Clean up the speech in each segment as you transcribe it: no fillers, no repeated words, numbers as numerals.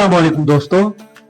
अस्सलाम वालेकुम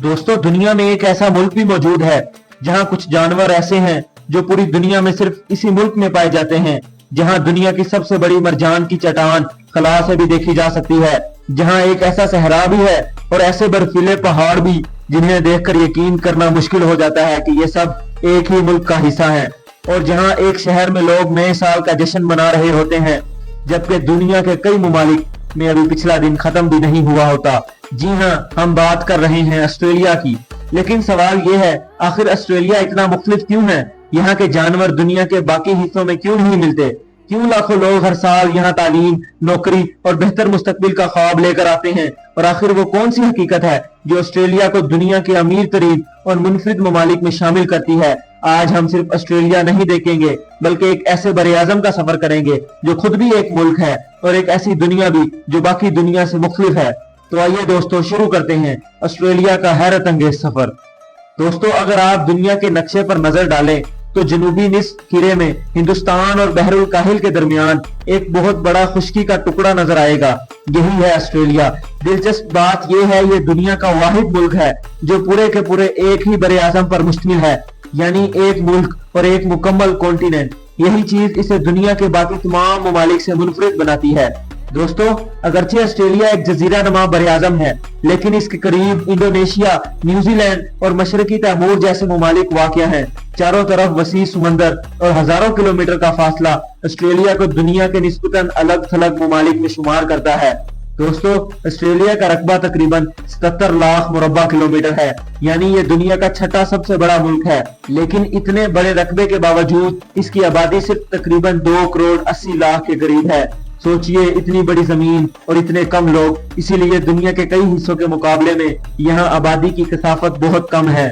दोस्तों दुनिया में एक ऐसा मुल्क भी मौजूद है जहां कुछ जानवर ऐसे हैं जो पूरी दुनिया में सिर्फ इसी मुल्क में पाए जाते हैं, जहां दुनिया की सबसे बड़ी मरजान की चट्टान खला से भी देखी जा सकती है, जहां एक ऐसा सहरा भी है और ऐसे बर्फीले पहाड़ भी जिन्हें देखकर यकीन करना मुश्किल हो जाता है कि ये सब एक ही मुल्क का हिस्सा है, और जहां एक शहर में लोग नए साल का जश्न मना रहे होते हैं जबकि दुनिया के कई ममालिक में अभी पिछला दिन खत्म भी नहीं हुआ होता। जी हाँ, हम बात कर रहे हैं ऑस्ट्रेलिया की। लेकिन सवाल ये है, आखिर ऑस्ट्रेलिया इतना मुख्तलिफ क्यों है? यहाँ के जानवर दुनिया के बाकी हिस्सों में क्यों नहीं मिलते? क्यों लाखों लोग हर साल यहाँ तालीम, नौकरी और बेहतर मुस्तकबिल का ख्वाब लेकर आते हैं? और आखिर वो कौन सी हकीकत है जो ऑस्ट्रेलिया को दुनिया के अमीर तरीन और मुनफरिद ममालिक में शामिल करती है? आज हम सिर्फ ऑस्ट्रेलिया नहीं देखेंगे बल्कि एक ऐसे बरे-आज़म का सफर करेंगे जो खुद भी एक मुल्क है और एक ऐसी दुनिया भी जो बाकी दुनिया से मुख्तलिफ है। तो आइए दोस्तों, शुरू करते हैं ऑस्ट्रेलिया का हैरत अंगेज सफर। दोस्तों, अगर आप दुनिया के नक्शे पर नजर डालें तो जनूबी निस्फ किरे में हिंदुस्तान और बहरुल काहिल के दरमियान एक बहुत बड़ा खुश्की का टुकड़ा नजर आएगा। यही है ऑस्ट्रेलिया। दिलचस्प बात यह है, ये दुनिया का वाहिद मुल्क है जो पूरे के पूरे एक ही बरे आज़म पर मुश्तमिल है, यानी एक मुल्क और एक मुकम्मल कॉन्टिनेंट। यही चीज इसे दुनिया के बाकी तमाम ममालिक से मुनफरिद बनाती है। दोस्तों, अगरचे ऑस्ट्रेलिया एक जजीरा नुमा बरे-आज़म है, लेकिन इसके करीब इंडोनेशिया, न्यूजीलैंड और मशरकी तैमूर जैसे ममालिक वाक़या हैं। चारों तरफ वसी समंदर और हजारों किलोमीटर का फासला ऑस्ट्रेलिया को दुनिया के निस्बतन अलग थलग ममालिक में शुमार करता है। दोस्तों, ऑस्ट्रेलिया का रकबा तकरीबन 77 लाख मुरब्बा किलोमीटर है, यानी ये दुनिया का छठा सबसे बड़ा मुल्क है। लेकिन इतने बड़े रकबे के बावजूद इसकी आबादी सिर्फ तकरीबन 2 करोड़ 80 लाख के करीब है। सोचिए, इतनी बड़ी जमीन और इतने कम लोग, इसीलिए दुनिया के कई हिस्सों के मुकाबले में यहाँ आबादी की कसाफत बहुत कम है।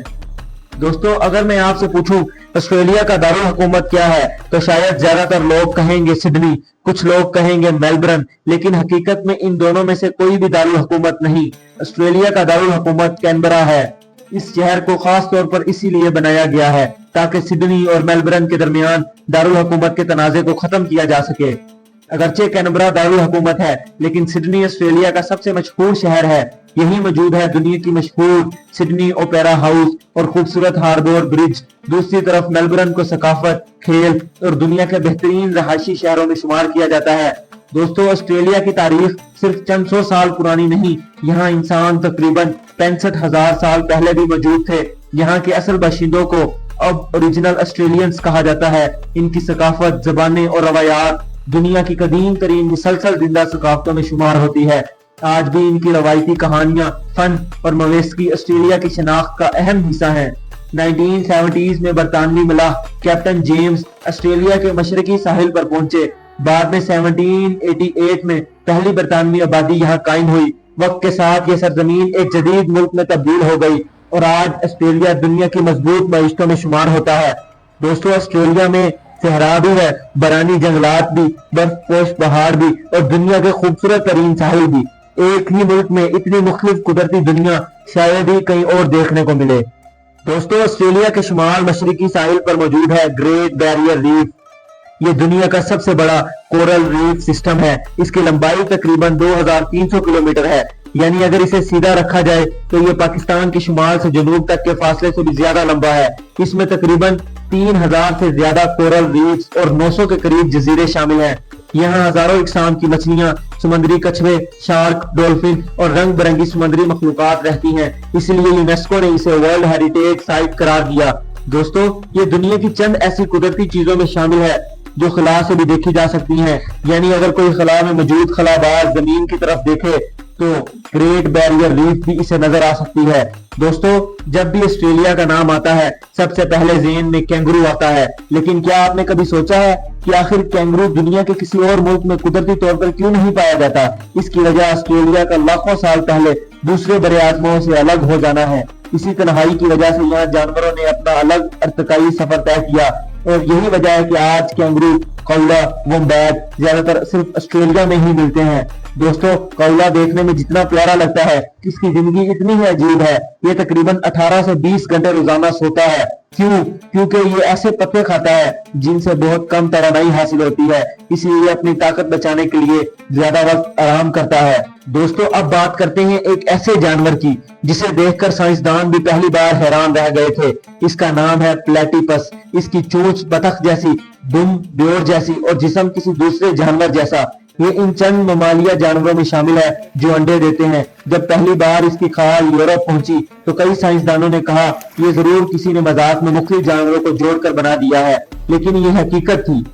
दोस्तों, अगर मैं आपसे पूछूं ऑस्ट्रेलिया का दारुल हुकूमत क्या है, तो शायद ज्यादातर लोग कहेंगे सिडनी, कुछ लोग कहेंगे मेलबर्न, लेकिन हकीकत में इन दोनों में से कोई भी दारुल हुकूमत नहीं। ऑस्ट्रेलिया का दारुल हुकूमत कैनबरा है। इस शहर को खास तौर पर इसीलिए बनाया गया है ताकि सिडनी और मेलबर्न के दरमियान दारुल हुकूमत के तनाज़े को खत्म किया जा सके। अगरचे कैनबरा दारुल हुकूमत है, लेकिन सिडनी ऑस्ट्रेलिया का सबसे मशहूर शहर है। यही मौजूद है दुनिया की मशहूर सिडनी ओपेरा हाउस और खूबसूरत हार्बर ब्रिज। दूसरी तरफ मेलबर्न को सकाफत, खेल और दुनिया के बेहतरीन रहायशी शहरों में शुमार किया जाता है। दोस्तों, ऑस्ट्रेलिया की तारीख सिर्फ चंद सौ साल पुरानी नहीं, यहाँ इंसान तकरीबन 65,000 साल पहले भी मौजूद थे। यहाँ के असल बाशिंदों को अब ओरिजिनल ऑस्ट्रेलियंस कहा जाता है। इनकी सकाफत, ज़बानें और रवायात दुनिया की कदीम तरीन मुसलसल जिंदा सकाफतों में शुमार होती है। आज भी इनकी रवायती कहानियां, फन और मवेशी ऑस्ट्रेलिया की शनाख्त का अहम हिस्सा है। 1970s में बरतानवी मलाह कैप्टन जेम्स ऑस्ट्रेलिया के मशरकी साहिल पर पहुंचे। बाद में 1788 में पहली बरतानवी आबादी यहाँ कायम हुई। वक्त के साथ ये सरजमीन एक जदीद मुल्क में तब्दील हो गई और आज ऑस्ट्रेलिया दुनिया की मजबूत मईशतों में शुमार होता है। दोस्तों, ऑस्ट्रेलिया में सहरा भी है, बरानी जंगलात भी, बर्फपोश पहाड़ भी और दुनिया के खूबसूरत तरीन साहिल भी। एक ही मुल्क में इतनी मुख्तलिफ कुदरती दुनिया शायद ही कहीं और देखने को मिले। दोस्तों, ऑस्ट्रेलिया के शुमाल मशरकी साहिल पर मौजूद है ग्रेट बैरियर रीफ। ये दुनिया का सबसे बड़ा कोरल रीफ सिस्टम है। इसकी लंबाई तकरीबन 2300 किलोमीटर है, यानी अगर इसे सीधा रखा जाए तो ये पाकिस्तान के शुमाल से जनूब तक के फासले से भी ज्यादा लंबा है। इसमें तकरीबन 3000 से ज्यादा कोरल रीफ्स और 900 के करीब जजीरे शामिल हैं। यहाँ हजारों इकसाम की मछलियां, समुद्री कछुए, शार्क, डॉल्फिन और रंग बिरंगी समुद्री मखलूकात रहती हैं। इसलिए यूनेस्को ने इसे वर्ल्ड हेरिटेज साइट करार दिया। दोस्तों, ये दुनिया की चंद ऐसी कुदरती चीजों में शामिल है जो खला से भी देखी जा सकती हैं, यानी अगर कोई खला में मौजूद खलाबाज जमीन की तरफ देखे तो ग्रेट बैरियर रीफ भी इसे नजर आ सकती है। दोस्तों, जब भी ऑस्ट्रेलिया का नाम आता है सबसे पहले ज़हन में कैंगरू आता है, लेकिन क्या आपने कभी सोचा है कि आखिर कैंगरू दुनिया के किसी और मुल्क में कुदरती तौर पर क्यों नहीं पाया जाता? इसकी वजह ऑस्ट्रेलिया का लाखों साल पहले दूसरे बड़े आज़मों से अलग हो जाना है। इसी तन्हाई की वजह से यहाँ जानवरों ने अपना अलग अर्तकाई सफर तय किया और यही वजह है कि आज कैंगरू, कौवा, वोम्बैट ज्यादातर सिर्फ ऑस्ट्रेलिया में ही मिलते हैं। दोस्तों कौला देखने में जितना प्यारा लगता है, इसकी जिंदगी इतनी ही अजीब है। ये तकरीबन 18 से 20 घंटे रोजाना सोता है। क्यों? क्योंकि ये ऐसे पत्ते खाता है जिनसे बहुत कम तवानाई हासिल होती है, इसलिए अपनी ताकत बचाने के लिए ज्यादा वक्त आराम करता है। दोस्तों अब बात करते हैं एक ऐसे जानवर की जिसे देखकर साइंसदान भी पहली बार हैरान रह गए थे। इसका नाम है प्लेटिपस। इसकी चोंच बतख जैसी, दुम ब्योर जैसी और जिस्म किसी दूसरे जानवर जैसा। ये इन चंद ममालिया जानवरों में शामिल है जो अंडे देते हैं। जब पहली बार इसकी खाल यूरोप पहुंची तो कई साइंसदानों ने कहा ये जरूर किसी ने मजाक में मुख्तलिफ जानवरों को जोड़कर बना दिया है, लेकिन ये हकीकत थी।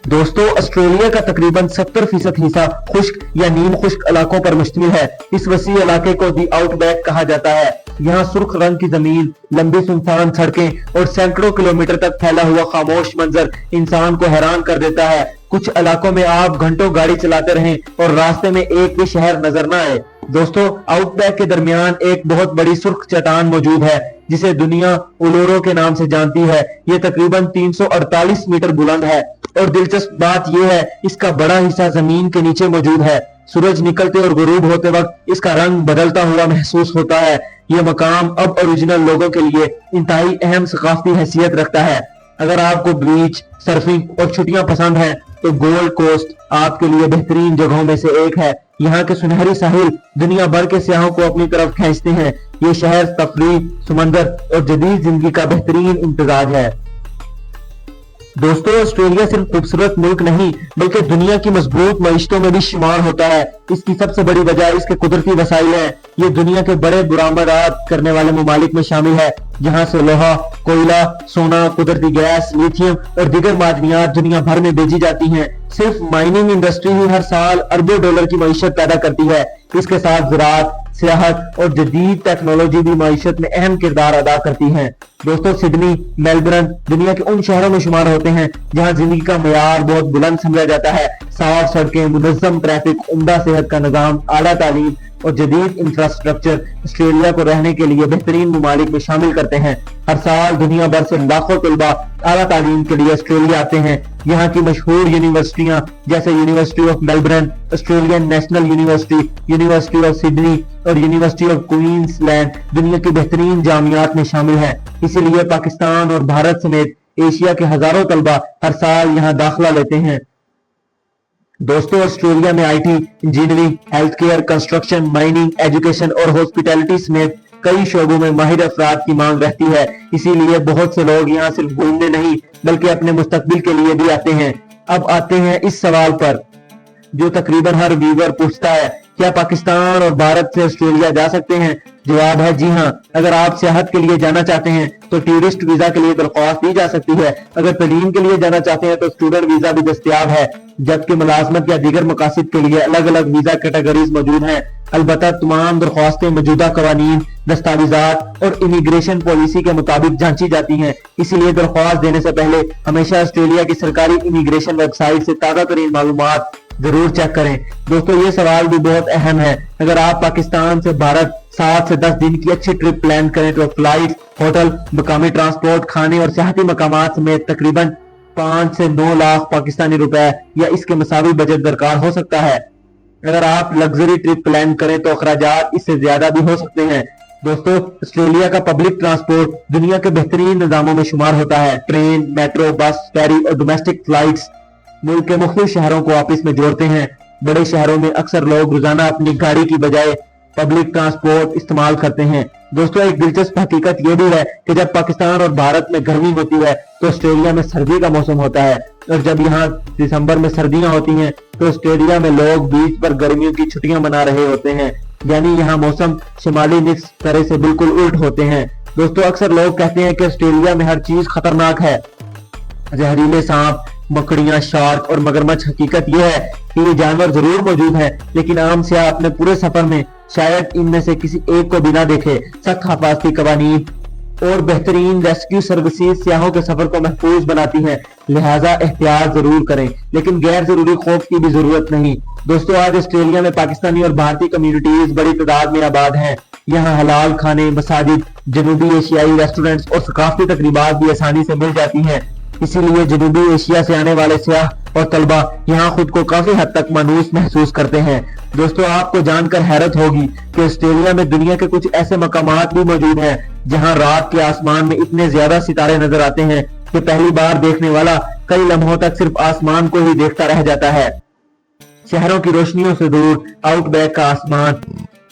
दोस्तों ऑस्ट्रेलिया का तकरीबन 70% हिस्सा खुश्क या नीम खुश्क इलाकों पर मुश्तमिल है। इस वसी इलाके को दी आउटबैक कहा जाता है। यहाँ सुर्ख रंग की जमीन, लंबी सुनसान सड़कें और सैकड़ों किलोमीटर तक फैला हुआ खामोश मंजर इंसान को हैरान कर देता है। कुछ इलाकों में आप घंटों गाड़ी चलाते रहें और रास्ते में एक भी शहर नजर न आए। दोस्तों आउटबैक के दरमियान एक बहुत बड़ी सुर्ख चट्टान मौजूद है जिसे दुनिया उलोरो के नाम से जानती है। ये तकरीबन 348 मीटर बुलंद है और दिलचस्प बात यह है इसका बड़ा हिस्सा जमीन के नीचे मौजूद है। सूरज निकलते और गुरूब होते वक्त इसका रंग बदलता हुआ महसूस होता है। ये मकाम अब ओरिजिनल लोगों के लिए इंतहाई अहम सकाफती हैसियत रखता है। अगर आपको बीच, सर्फिंग और छुट्टियां पसंद हैं तो गोल्ड कोस्ट आपके लिए बेहतरीन जगहों में से एक है। यहाँ के सुनहरी साहिल दुनिया भर के सियाहों को अपनी तरफ खींचते हैं। ये शहर तफरीह, समंदर और जदीद जिंदगी का बेहतरीन इम्तिजाज है। दोस्तों ऑस्ट्रेलिया सिर्फ खूबसूरत मुल्क नहीं बल्कि दुनिया की मजबूत मईशतों में भी शुमार होता है। इसकी सबसे बड़ी वजह इसके कुदरती वसाइल है। ये दुनिया के बड़े बरामदात करने वाले ममालिक में शामिल है जहां से लोहा, कोयला, सोना, कुदरती गैस, लिथियम और दीगर मादनियात दुनिया भर में भेजी जाती हैं। सिर्फ माइनिंग इंडस्ट्री ही हर साल अरबों डॉलर की मईशत पैदा करती है। इसके साथ ज़राअत, सियाहत और जदीद टेक्नोलॉजी भी मईशत में अहम किरदार अदा करती हैं। दोस्तों सिडनी, मेलबर्न दुनिया के उन शहरों में शुमार होते हैं जहां जिंदगी का मेयार बहुत बुलंद समझा जाता है। साफ सड़कें, मुनज़्ज़म ट्रैफिक, उम्दा सेहत का निज़ाम, आला तालीम और जदीद इंफ्रास्ट्रक्चर ऑस्ट्रेलिया को रहने के लिए बेहतरीन ममालिक में शामिल करते हैं। हर साल दुनिया भर से लाखों तलबा आला तालीम के लिए ऑस्ट्रेलिया आते हैं। यहाँ की मशहूर यूनिवर्सिटियां जैसे university of Melbourne, Australian national university, university of Sydney और यूनिवर्सिटी ऑफ क्वींसलैंड दुनिया की बेहतरीन जामियात में शामिल है। इसीलिए पाकिस्तान और भारत समेत एशिया के हजारों तलबा हर साल यहाँ दाखिला लेते हैं। दोस्तों ऑस्ट्रेलिया में IT, engineering, health care, construction, mining, education और हॉस्पिटैलिटी समेत कई शोबों में माहिर अफराद की मांग रहती है। इसीलिए बहुत से लोग यहाँ सिर्फ घूमने नहीं बल्कि अपने मुस्तकबिल के लिए भी आते हैं। अब आते हैं इस सवाल पर जो तकरीबन हर व्यूअर पूछता है, क्या पाकिस्तान और भारत से ऑस्ट्रेलिया जा सकते हैं? जवाब है जी हाँ। अगर आप सियाहत के लिए जाना चाहते हैं तो टूरिस्ट वीजा के लिए दरख्वास्त दी जा सकती है। अगर तालीम के लिए जाना चाहते हैं तो स्टूडेंट वीजा भी दस्तयाब है, जबकि मुलाजमत या दीगर मकासद के लिए अलग अलग वीजा कैटेगरीज मौजूद हैं। अलबत्ता तमाम दरख्वास्तें मौजूदा कवानीन, दस्तावेजात और इमिग्रेशन पॉलिसी के मुताबिक जांची जाती हैं। इसीलिए दरख्वास्त देने से पहले हमेशा ऑस्ट्रेलिया की सरकारी इमिग्रेशन वेबसाइट से ताज़ा तरीन मालूमात जरूर चेक करें। दोस्तों ये सवाल भी बहुत अहम है। अगर आप पाकिस्तान से भारत 7 से 10 दिन की अच्छी ट्रिप प्लान करें तो फ्लाइट, होटल, मकामी ट्रांसपोर्ट, खाने और सियाहती मकामात समेत तकरीबन 5 से 9 लाख पाकिस्तानी रुपए या इसके मसावी बजट दरकार हो सकता है। अगर आप लग्जरी ट्रिप प्लान करें तो अखराजात इससे ज्यादा भी हो सकते हैं। दोस्तों ऑस्ट्रेलिया का पब्लिक ट्रांसपोर्ट दुनिया के बेहतरीन निजामों में शुमार होता है। ट्रेन, मेट्रो, बस, फेरी और डोमेस्टिक फ्लाइट्स मुल्क के मुख्तलिफ शहरों को आपस में जोड़ते हैं। बड़े शहरों में अक्सर लोग रोजाना अपनी गाड़ी की बजाय पब्लिक ट्रांसपोर्ट इस्तेमाल करते हैं। दोस्तों एक दिलचस्प हकीकत यह भी है कि जब पाकिस्तान और भारत में गर्मी होती है तो ऑस्ट्रेलिया में सर्दी का मौसम होता है, और जब यहाँ दिसंबर में सर्दियां होती हैं तो ऑस्ट्रेलिया में लोग बीच पर गर्मियों की छुट्टियां मना रहे होते हैं। यानी यहाँ मौसम शिमाली निस तरह से बिल्कुल उल्ट होते हैं। दोस्तों अक्सर लोग कहते हैं कि ऑस्ट्रेलिया में हर चीज खतरनाक है, जहरीले सांप, मकड़ियां, शार्क और मगरमच्छ। हकीकत यह है कि ये जानवर जरूर मौजूद हैं, लेकिन आम सियाह अपने पूरे सफर में शायद इनमें से किसी एक को भी ना देखे। सख्त हिफाजती कवानीन और बेहतरीन रेस्क्यू सर्विसेज सियाहों के सफर को महफूज बनाती हैं, लिहाजा एहतियात जरूर करें, लेकिन गैर जरूरी खौफ की भी जरूरत नहीं। दोस्तों आज ऑस्ट्रेलिया में पाकिस्तानी और भारतीय कम्युनिटीज बड़ी तादाद में आबाद हैं। यहाँ हलाल खाने, मसाजिद, जनूबी एशियाई रेस्टोरेंट्स और सकाफती तकरीबात भी आसानी से मिल जाती हैं। इसीलिए जनूबी एशिया से आने वाले सियाह और तलबा यहाँ खुद को काफी हद तक मायूस महसूस करते हैं। दोस्तों, आपको जानकर हैरत होगी कि ऑस्ट्रेलिया में दुनिया के कुछ ऐसे मकामात भी मौजूद हैं जहाँ रात के आसमान में इतने ज्यादा सितारे नजर आते हैं कि पहली बार देखने वाला कई लम्हों तक सिर्फ आसमान को ही देखता रह जाता है। शहरों की रोशनियों से दूर आउटबैक का आसमान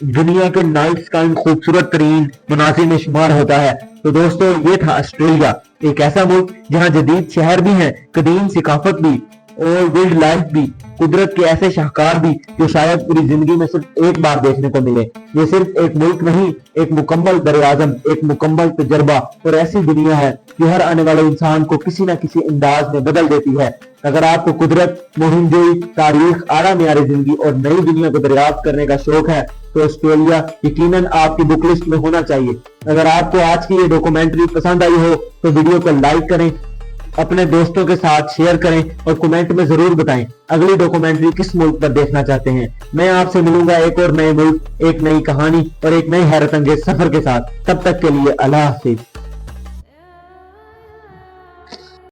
दुनिया के नाइट स्काई खूबसूरत तरीन मनाजिर में शुमार होता है। तो दोस्तों, ये था ऑस्ट्रेलिया, एक ऐसा मुल्क जहां जदीद शहर भी हैं, कदीम सिकाफत भी और वाइल्ड लाइफ भी, कुदरत के ऐसे शाहकार भी जो शायद पूरी जिंदगी में सिर्फ एक बार देखने को मिले। ये सिर्फ एक मुल्क नहीं, एक मुकम्मल दर-ए-आज़म, एक मुकम्मल तजर्बा और ऐसी दुनिया है जो हर आने वाले इंसान को किसी न किसी अंदाज में बदल देती है। अगर आपको कुदरत, मोहिंजोई, तारीख, आला मियारी जिंदगी और नई दुनिया को दरियाफ्त करने का शौक है तो ऑस्ट्रेलिया यकीनन आपकी बुक लिस्ट में होना चाहिए। अगर आपको आज की ये डॉक्यूमेंट्री पसंद आई हो तो वीडियो को लाइक करें, अपने दोस्तों के साथ शेयर करें और कमेंट में जरूर बताएं अगली डॉक्यूमेंट्री किस मुल्क पर देखना चाहते हैं। मैं आपसे मिलूंगा एक और नए मुल्क, एक नई कहानी और एक नई हैरत अंगेज सफर के साथ। तब तक के लिए अल्लाह हाफिज।